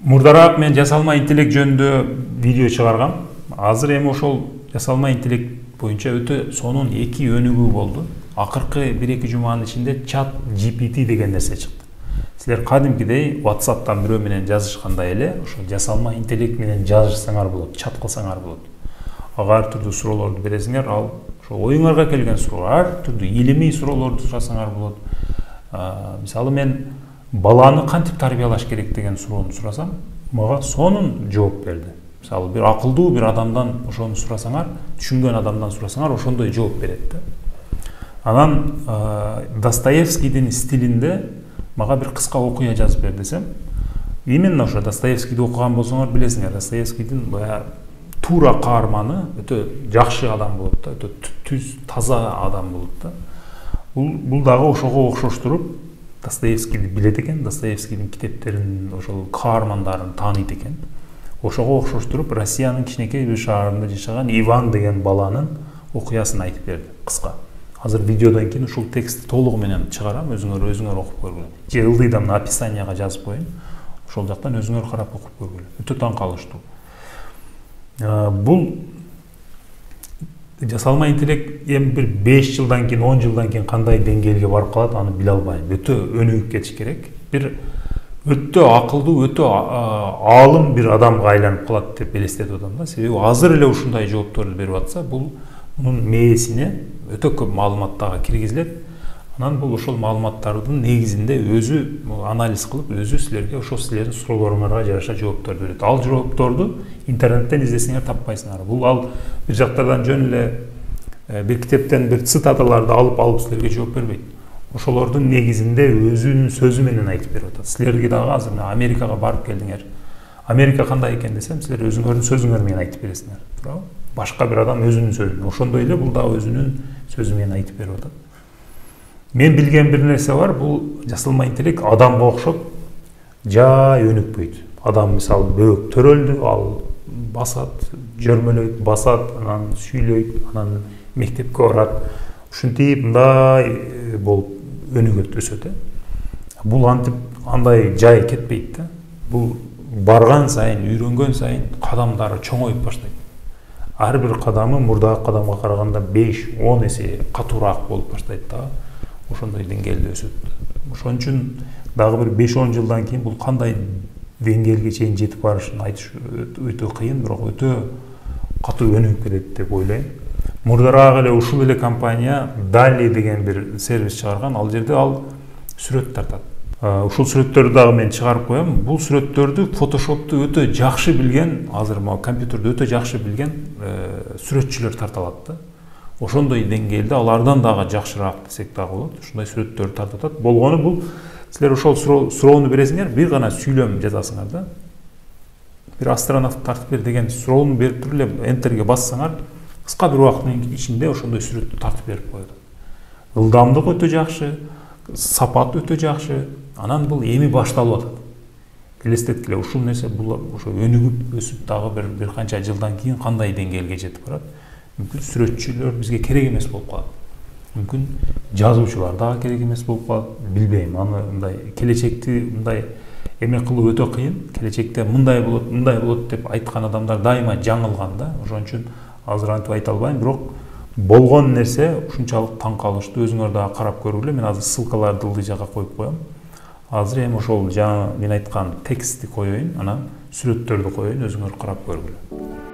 Мурдараак мен жасалма интеллект жөнүндө видео чыгаргам. Азыр эми ошол жасалма интеллект боюнча өтө сонун 2 өнүгүү болду. Акыркы 1-2 жуманын ичинде чат GPT деген нерсе чыкты. Силер кадимкидей WhatsApp'тан бирөө менен жазышкандай эле ошо жасалма интеллект менен жазышсаңар болот, чат кылсаңар болот. Ага ар түрдүү суроолорду бересиңер, ал ошо оюңарга келген суроо, ар түрдүү илимий суроолорду сурасаңар болот. Мисалы мен баланы кантип тарбиялаш керек деген суроону сурасам, мага сонун жооп берди. Мисалы бир акылдуу бир адамдан ошону сурасаңар, түшүнгөн адамдан сурасаңар, ошондой жооп берет да. Анан Достоевскийдин стилинде мага бир кыска окуя жазып бер десем, именно ошо Достоевскийди окуган болсоңор билесиңер, Достоевскийдин бая туура каарманы өтө жакшы адам болот да, өтө түз, таза адам болот да. Бул дагы ошого окшоштуруп Достоевскийди билет экен, Достоевскийдин китептерин, ошол каармандарын тааныйт экен. Ошого окшоштуруп Россиянын кичинекей бир шаарында жашаган Иван деген баланын окуясын айтып берди, кыска. Азыр видеодон кийин ушул текстти толугу менен чыгарам, өзүңөр окуп көргүлө. Же ылдыйдан описанияга жазып коеюн. Ошол жактан өзүңөр карап окуп көргүлө. Өтө таң калыштуу. Бул жасалма интеллект эми бир 5 жылдан кийин, 10 жылдан кийин кандай деңгээлге барып калат, аны биле албайм. Өтө өнүгүп кетиш керек. Бир өтө акылдуу, өтө аалым бир адамга айланып калат деп элестетип атам да. Себеби азыр эле ушундай жоопторду берип атса, бул мунун мээсине өтө көп маалымат дагы киргизилет. Анан бул ошол маалыматтардын негизинде өзү анализ кылып, өзү силерге ошол силердин суроолоруңарга жараша жоопторду берет. Ал жоопторду интернеттен издесеңер таппайсыңар. Бул ал бир жактардан жөн эле бир китептен бир цитаталарды алып силерге жооп бербейт. Ошолордун негизинде өзүнүн сөзү менен айтып берип атат. Силерге дагы азыр Америкага барып келдиңер. Америка кандай экен десем, силер өзүңөрдүн сөзүңөр менен айтып бересиңер. Туурабы? Башка бир адам өзүнүн сөзүн. Ошондой эле бул дагы өзүнүн сөзү менен айтып берип атат. Мен билген бир нерсе бар, бул жасалма интеллект адамга окшоп жай өнүкпөйт. Адам мисалы бөөк төрөлдү, ал басат, жөрмөлөйт, басат, анан сүйлөйт, анан мектепке барат. Ушинтип мындай болуп өнүгөт, өсөт. Бул антип андай жай кетпейт да. Бул барган сайын, үйрөнгөн сайын кадамдары чоңоюп баштайт. Ар бир кадамы мурдагы кадамга караганда 5-10 эсе катуураак болуп баштайт да. Ошондой деңгээлде өсөт. Ошон үчүн дагы бир 5-10 жылдан кийин бул кандай деңгээлге чейин жетип барышын айтыш өтө кыйын, бирок өтө катуу өнүгүп кетет деп ойлойм. Мурдараак эле ушул эле компания DALL-E деген бир сервис чыгарган, ал жерде ал сүрөт тартат. Ушул сүрөттөрдү дагы мен чыгарып коем. Бул сүрөттөрдү Photoshop'ту өтө жакшы билген, азыр компьютерди өтө жакшы билген сүрөтчүлөр тарталат да. Ошондой деңгээлде алардан дагы жакшыраак десек дагы болот. Ушундай сүрөттөрдү тартатат. Болгону бул силер ошол суроону бересиңер, бир гана сүйлөм жазасыңар да. Бир астронавт тартып бер деген суроону берип туруп эле энтерге бассаңар, кыска бир убакыттын ичинде ошондой сүрөттү тартып берип коет. Ылдамдык өтө жакшы, сапат өтө жакшы. Анан бул эми башталып атат. Элестеткиле, ушул нерсе бул ошо өнүгүп өсүп дагы бир канча жылдан кийин кандай деңгээлге жетип барат. Мүмкүн сүрөтчүлөр бизге керек эмес болуп калат. Мүмкүн жазуучулар дагы керек эмес болуп калат. Билбейм, аны мындай келечекти мындай эме кылуу өтө кыйын. Келечекте мындай болот деп айткан адамдар дайыма жаңылган да. Ошон үчүн азыр антип айта албайм, бирок болгон нерсе ушунчалык таң калыштуу. Өзүңөр дагы карап көргүлө. Мен азыр ссылкаларды ылдый жакка коюп коем. Азыр эми ошол жаңы мен айткан текстти коеюн, анан сүрөттөрдү коеюн, өзүңөр карап көргүлө.